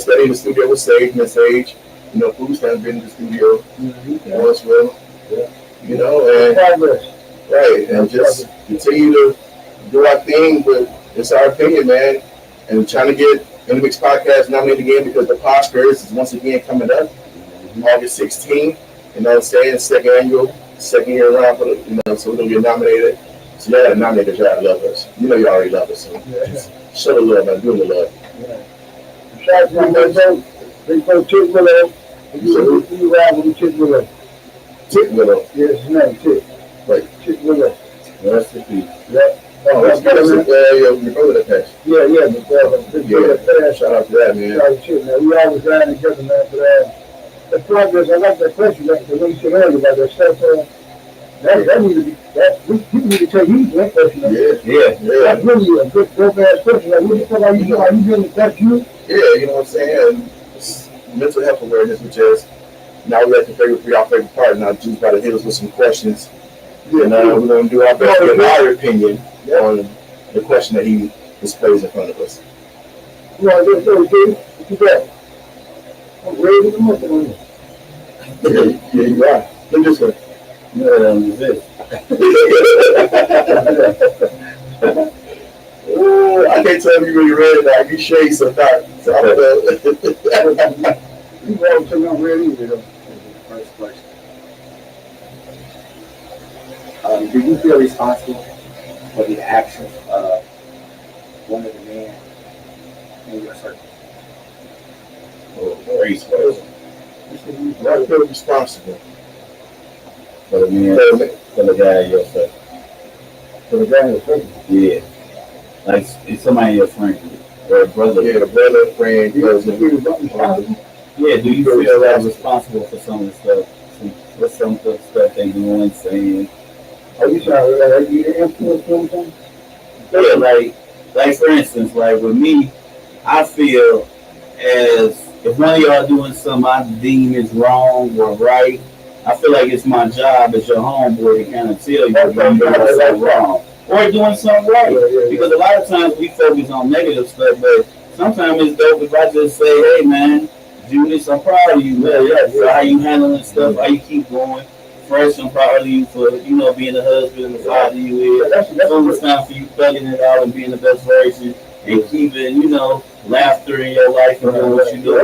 studying in the studio with Sage, Miss Sage. Foodstamps been in the studio as well. And just continue to do our thing, but it's our opinion, man. And trying to get in the Mix Podcast nominated again because the Oscars is once again coming up August 16th. Second year around for so we're gonna get nominated. So y'all gotta nominate us, y'all love us. You already love us, so just show the love, man. Do the love. Shout out to my big bro Chick Willow. You ride with Chick Willow. Chick Willow? Yes, his name, Chick. Right. Chick Willow. That's the piece. Yep. Oh, that's good. Your brother that passed. Yeah, big brother that passed. Shout out to that, man. Shout out to Chick, man. We always riding together, man, for the progress. I like that question, like the way you said earlier about that stuff. That need to be, people need to take heed to that question. Yeah. That's really a good, dope-ass question. Like, what do you feel like you doing? That's you? Yeah, you know what I'm saying? It's mental health awareness, which is now we have to figure our favorite part. Now, Juice about to hit us with some questions. And we're going to do our best to give our opinion on the question that he displays in front of us. You want to get started, Katie? What you got? I'm ready to come up on you. Yeah, you are. Look this way. This. Ooh, I can't tell if you really read it now. You shade some not. So I don't know. You won't tell me I'm ready either. First question. Do you feel responsible for the actions of one of the men in your circle? race person. I feel responsible For the man, for the guy in your face. For the guy in the face. Yeah. Like it's somebody in your friend group or a brother. Yeah, the brother, friend, cousin. Yeah, do you feel like responsible for some of the stuff? Some of the stuff they doing, saying? Are you sorry? Are you influence something? Yeah, like for instance, like with me, I feel as if one of y'all doing something I deem is wrong or right, I feel like it's my job as your homeboy to kind of tell you you're doing something wrong or doing something right. Because a lot of times we focus on negative stuff, but sometimes it's dope if I just say, hey man, Judas, I'm proud of you, man. For how you handling stuff, how you keep going. Fresh, I'm proud of you for, being the husband and the father you is. That's it's time for you thugging it out and being the best version and keeping, laughter in your life and doing what you do.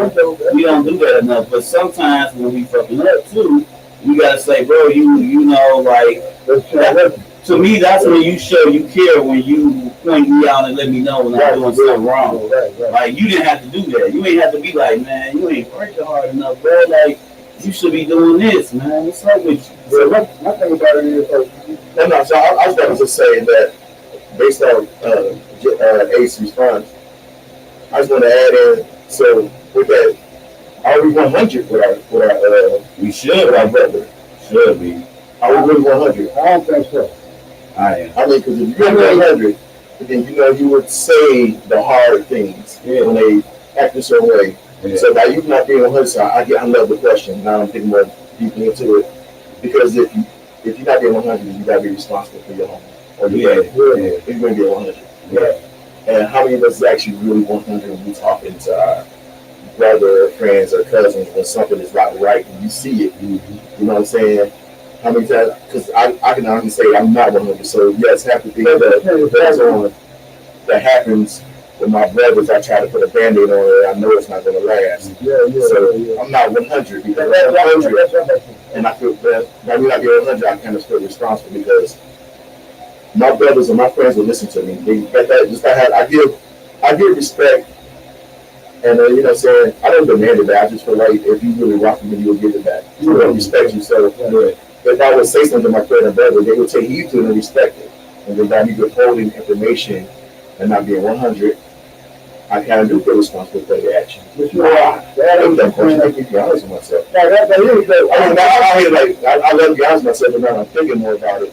We don't do that enough. But sometimes when we fucking up too, we gotta say, bro, to me, that's when you show you care, when you point me out and let me know when I'm doing something wrong. Like, you didn't have to do that. You ain't have to be like, man, you ain't working hard enough, bro. Like, you should be doing this, man. What's up with you? So my thing about it is, So I was going to just say that based on Ace's response, I just want to add in, so with that, are we 100 with our we should, our brother? Should be. Are we really 100? I don't think so. I am. I mean, because if you're 100, then you would say the hard things when they act a certain way. Yeah. So by you not being 100, so I love the question. Now I'm thinking more deeply into it, because if you're not being 100, you gotta be responsible for your home. Or if you're gonna get 100. Yeah. And how many of us is actually really 100 when we talking to our brother, or friends, or cousins when something is not right and you see it? You know what I'm saying? How many times? Because I can honestly say I'm not 100. So yes, half the things that happens with my brothers, I try to put a band-aid on it. I know it's not going to last. So I'm not 100 because I'm 100, and I feel that by me not being 100, I kind of feel responsible because my brothers and my friends will listen to me. I give respect, and saying I don't demand it back. I just feel like if you really rock with me, you'll give it back. You don't respect you, so if I would say something to my friend or brother, they would take heed to it and respect it. And then by me withholding information and not being 100. I kind of do feel responsible for the action. But that question, I keep be honest with myself. I love to be honest with myself, but now I'm thinking more about it.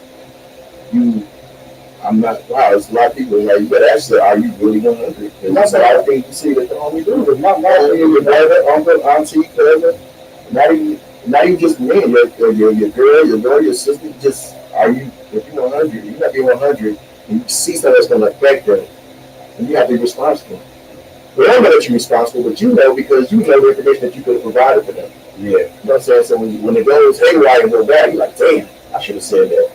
I'm not. Wow, it's a lot of people like you. Better ask yourself, are you really 100? That's a lot of things you see that the homie do. But not your brother, uncle, auntie, cousin. Not even just men. Your girl, your daughter, your sister. Just are you? If you're 100, you're not being 100, and you see something that's going to affect them, and you have to be responsible. They don't know that you're responsible, but you know because you know the information that you could have provided for them. Yeah. You know what I'm saying? So when it goes haywire and go bad, you're like, damn, I should have said that.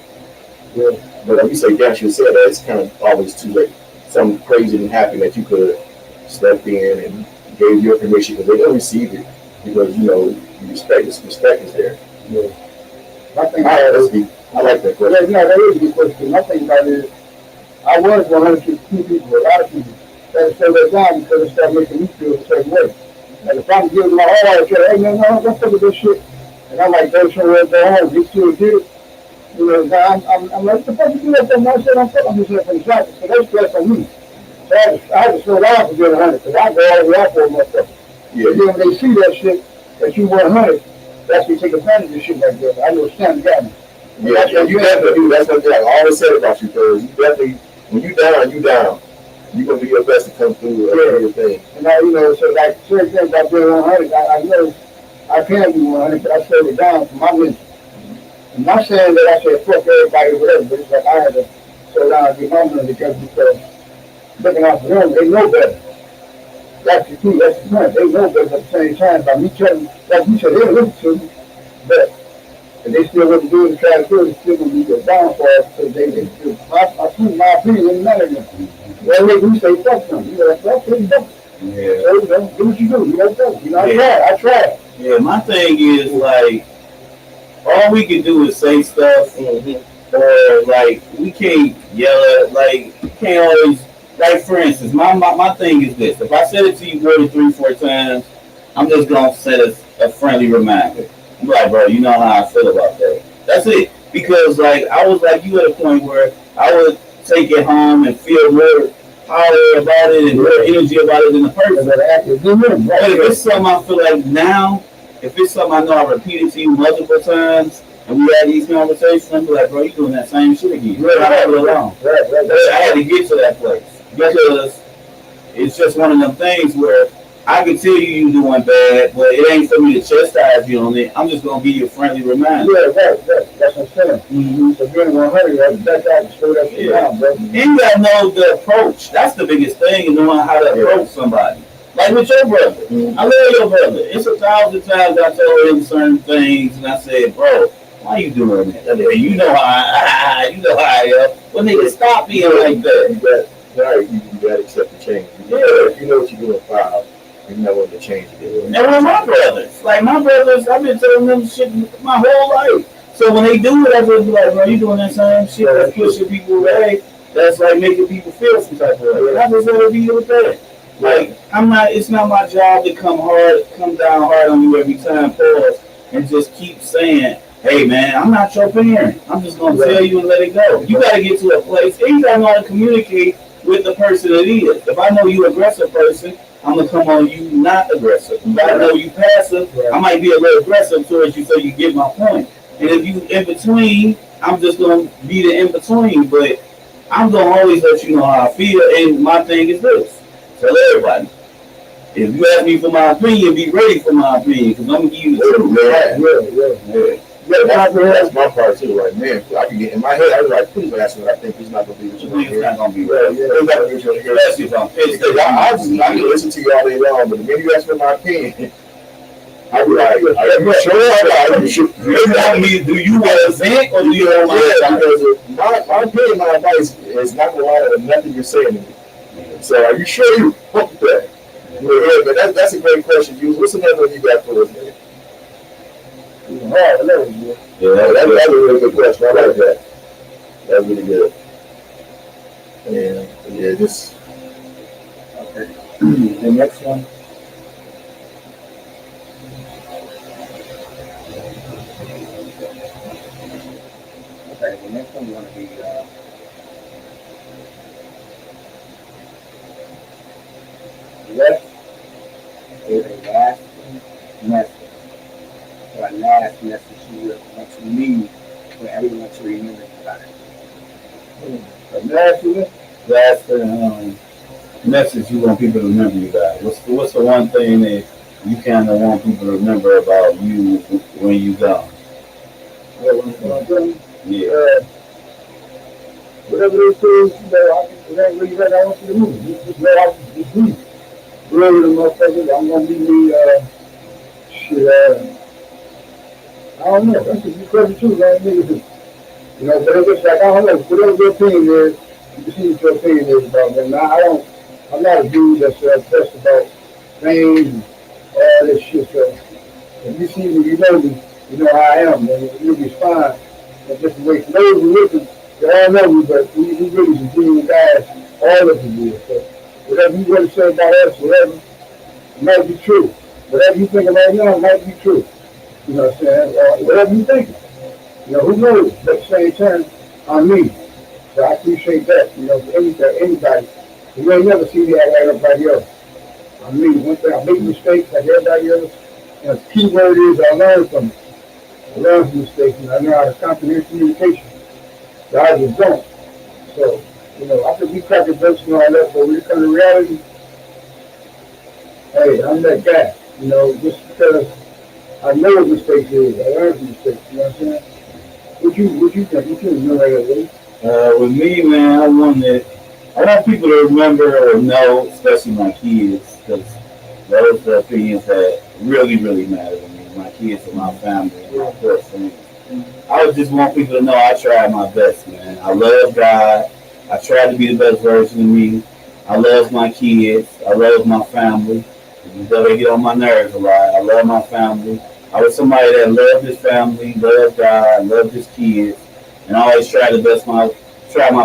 Yeah. But when you say, damn, I should have said that, it's kind of always too late. Something crazy didn't happen that you could have stepped in and gave your information because they don't receive it because, respect is there. Yeah. I like that question. Yeah, that is a good question. My thing about it is, I was 152 people, a lot of people. That slow that down because it started making me feel the same way. And if I'm giving my all, I say, hey man, no, don't fuck with this shit. And I'm like, go somewhere, go home, they still did it. I'm like, what the fuck you do that for? I said, I'm just here for the shot. So they stress on me. So I had to slow down to get 100 because I go all the way out for a motherfucker. Yeah. And then when they see that shit, that you 100, that's when they take advantage of shit like that. I know Sam got me. Yeah, and you definitely do. That's one thing I always said about you, because you definitely, when you down, you down. You're going to do your best to come through everything. And now, so like certain things I did 100, I know I can do 100, but I slowed it down for my wisdom. I'm not saying that I said fuck everybody or whatever, but it's like I had to slow down and get my money together because looking out for them, they know better. That's the key, that's the point. They know better at the same time. By me telling, like you said, they don't listen to me, but if they still wouldn't do it and try to do it, it's still going to be the downfall because my opinion ain't none of them. Well, we say fuck them. Fuck them. Yeah. So, do what you do. I tried. Yeah, my thing is, like, all we can do is say stuff, or, like, we can't yell at, like, we can't always, like, for instance, my thing is this. If I said it to you more than 3-4 times, I'm just gonna set a friendly reminder. I'm like, bro, you know how I feel about that. That's it. Because like I was like you at a point where I would take it home and feel more power about it and more energy about it than the person. But if it's something I feel like now, if it's something I know I repeated to you multiple times and we had these conversations, I'm like, bro, you doing that same shit again. I have it alone. I had to get to that place because it's just one of them things where I can tell you doing bad, but it ain't for me to chastise you on it. I'm just gonna give you a friendly reminder. Yeah, that's what I'm saying. Mm-hmm. So being 100, that's out to slow that shit down, bro. And you gotta know the approach. That's the biggest thing, and knowing how to approach somebody. Like with your brother. Mm-hmm. I love your brother. It's 1,000 times I told him certain things, and I said, bro, why you doing that? You know how I am. Well, nigga, stop being like that. You gotta accept the change. If you know what you're doing, file. You're not willing to change it. And with my brothers, like my brothers, I've been telling them shit my whole life. So when they do it, I just be like, bro, you doing that same shit that's pushing people away. That's like making people feel some type of way. And I just want to be with that. Like it's not my job to come down hard on you every time, pause, and just keep saying, hey man, I'm not your parent. I'm just gonna tell you and let it go. You gotta get to a place, and you gotta know how to communicate with the person it is. If I know you aggressive person, I'm gonna come on you not aggressive. If I know you passive, I might be a little aggressive towards you so you get my point. And if you in between, I'm just gonna be the in between. But I'm gonna always let you know how I feel. And my thing is this: tell everybody. If you ask me for my opinion, be ready for my opinion because I'm gonna give you the truth. Yeah, that's my part too, right, man. I can get in my head. I was like, please ask me what I think. It's not gonna be what you want to hear. It's not gonna be right. It's not gonna be what you want to hear. Especially if I'm pissed. I can listen to you all day long, but the minute you ask me my opinion, I'll be like, are you sure? Are you sure? Do you want to vent or do you want my opinion, my advice is not gonna line up with nothing you're saying to me. So are you sure you want that? Yeah, but that's a great question. What's another one you got for us, man? Yeah, that's a really good question. I like that. That's really good. Yeah, just okay. The next one. Okay, the next one want to be what is a lasting message? Or a last message you would want to leave for everyone to remember about it. Last message you want people to remember you by? What's the one thing that you kind of want people to remember about you when you gone? Yeah. Whatever they say, it ain't really right. I want you to move. Just let out the breathe. Really, the motherfuckers, I'm gonna be the shit. I don't know. That's just because too, man. Niggas do. You know, but it's like I don't know. Whatever your opinion is, you can see what your opinion is about them. Now, I'm not a dude that's obsessed about things and all this shit. So if you see me, you know me, you know how I am, man. You'll be fine. But just the way for those who listen, they all know me, but we really some genuine guys, all of us do. So whatever you want to say about us, whatever, it might be true. Whatever you think about now might be true. You know what I'm saying? Whatever you think. You know, who knows? But at the same time, on me. So I appreciate that, you know, for anybody. You may never see me act like everybody else. On me, one thing, I make mistakes like everybody else. And the key word is I learn from it. I learn from mistakes and I know how to comprehend communication. So I just don't. So, you know, I could be cracking jokes and all that, but when it comes to reality, hey, I'm that guy. You know, just because I know what mistakes is. I learn from mistakes. You know what I'm saying? What you think? You can know that way. With me, man, I want people to remember or know, especially my kids, because those are opinions that really, really matter to me. My kids and my family and my close friends. I would just want people to know I tried my best, man. I love God. I tried to be the best version of me. I love my kids. I love my family. Even though they get on my nerves a lot, I love my family. I was somebody that loved his family, loved God, loved his kids, and I always try my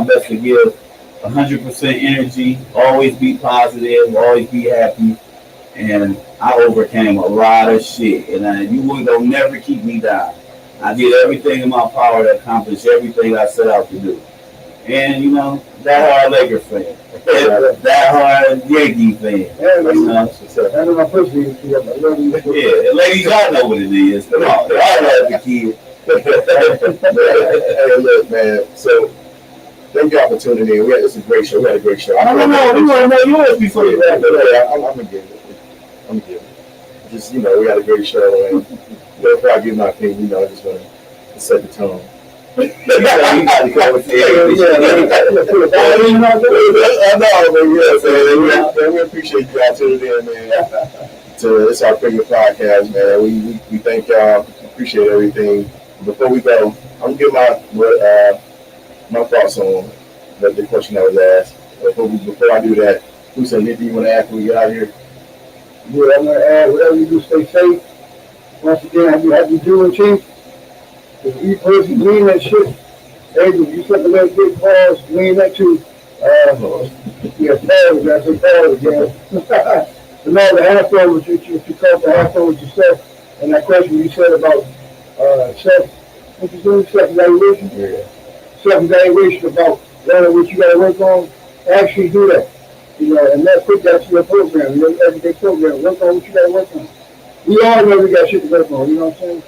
best to give 100% energy, always be positive, always be happy, and I overcame a lot of shit, and you would don't never keep me down. I did everything in my power to accomplish everything I set out to do. And you know, that hard Lakers fan, that hard Yankee fan. Yeah, You know? that's my first thing. I love you. Yeah, and ladies, y'all know what it is. Come on, y'all know the kid. Hey, look, man. So, thank y'all for tuning in. This is a great show. We had a great show. I don't know. You want to know yours before you wrap it up? I'm gonna give it. I'm gonna give it. Just we had a great show, and before I give my opinion, I just want to set the tone. You got to come with we appreciate you all tuning in, man. It's our favorite podcast, man. We thank y'all. Appreciate everything. Before we go, I'm gonna give my thoughts on the question that was asked. Before I do that, who's anything you want to add when we get out of here? Yeah, I'm gonna add whatever you do, stay safe. Once again, happy June, Chief. If you person clean that shit, hey, you set the little big balls, clean that too. Pause, I say pause again. So now the half over, what you call the half over yourself, and that question you said about self-evaluation? Yeah. Self-evaluation about learning what you gotta work on, actually do that. And let's put that to your program, your everyday program, work on what you gotta work on. We all know we got shit to work on, you know what I'm saying?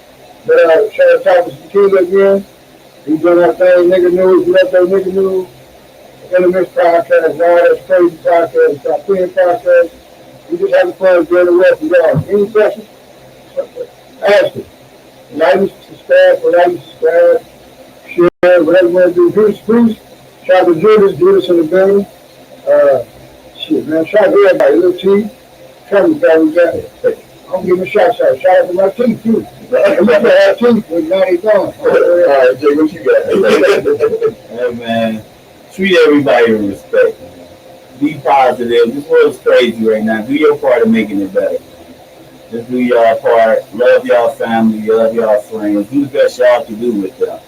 But shout out to Thomas King again. He's doing our thing, nigga news, we left that nigga news. Elements podcast, that's crazy podcast, top 10 podcast. We just having fun doing the rest of y'all. Any questions? Ask it. Like, subscribe, share, whatever you want to do. Bruce. Shout out to Judas in the building. Shit, man. Shout out to everybody. Little T. Tell me, guys, we got it. I'm giving a shout out. Shout out to my team, too. I'm going to have team, but now they gone. All right, Jay, what you got? Hey, man. Treat everybody with respect, man. Be positive. This world's crazy right now. Do your part of making it better. Just do y'all part. Love y'all family. Love y'all friends. Do the best y'all can do with them.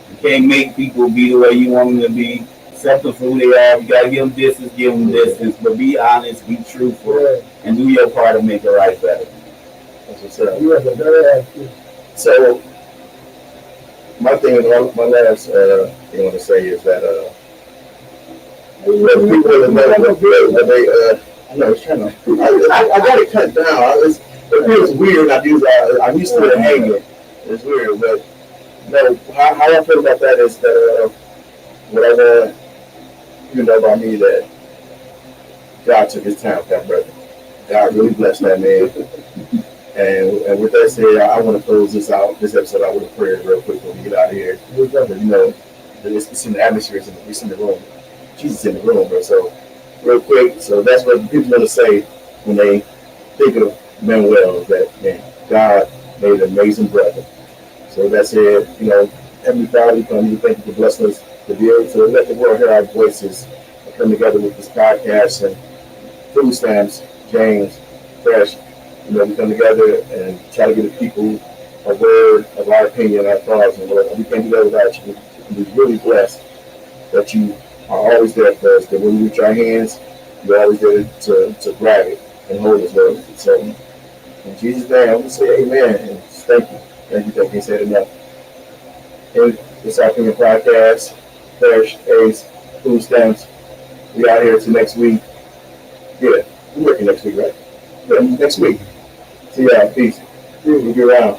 You can't make people be the way you want them to be. Accept them for who they are. You got to give them distance. But be honest, be truthful, and do your part to make it right better. That's what's up. So, my last thing I want to say is that people that know I know it's trying to. I got it cut down. It feels weird. I'm used to it hanging. It's weird, but how I feel about that is that what I want you to know about me that God took his time with that brother. God really blessed that man. And with that said, I want to close this episode out with a prayer real quick when we get out of here. It's in the atmosphere. It's in the room. Jesus in the room, bro. So, real quick, so that's what people want to say when they think of Manuel, that, man, God made an amazing brother. So that's it. Heavenly Father, we come to you, thank you for blessing us to be able to let the world hear our voices and come together with this podcast and food stamps, James, Fresh. We come together and try to give the people a word of our opinion, our thoughts, and we came together without you. We're really blessed that you are always there for us, that when we reach our hands, you're always there to grab it and hold us, Lord. So, in Jesus' name, I'm going to say amen and thank you. Thank you, said enough. And it's our opinion podcast, Fresh, Ace, Food Stamps. We out here till next week. Yeah, we're working next week, right? Yeah, next week. See y'all. Peace. We'll be around.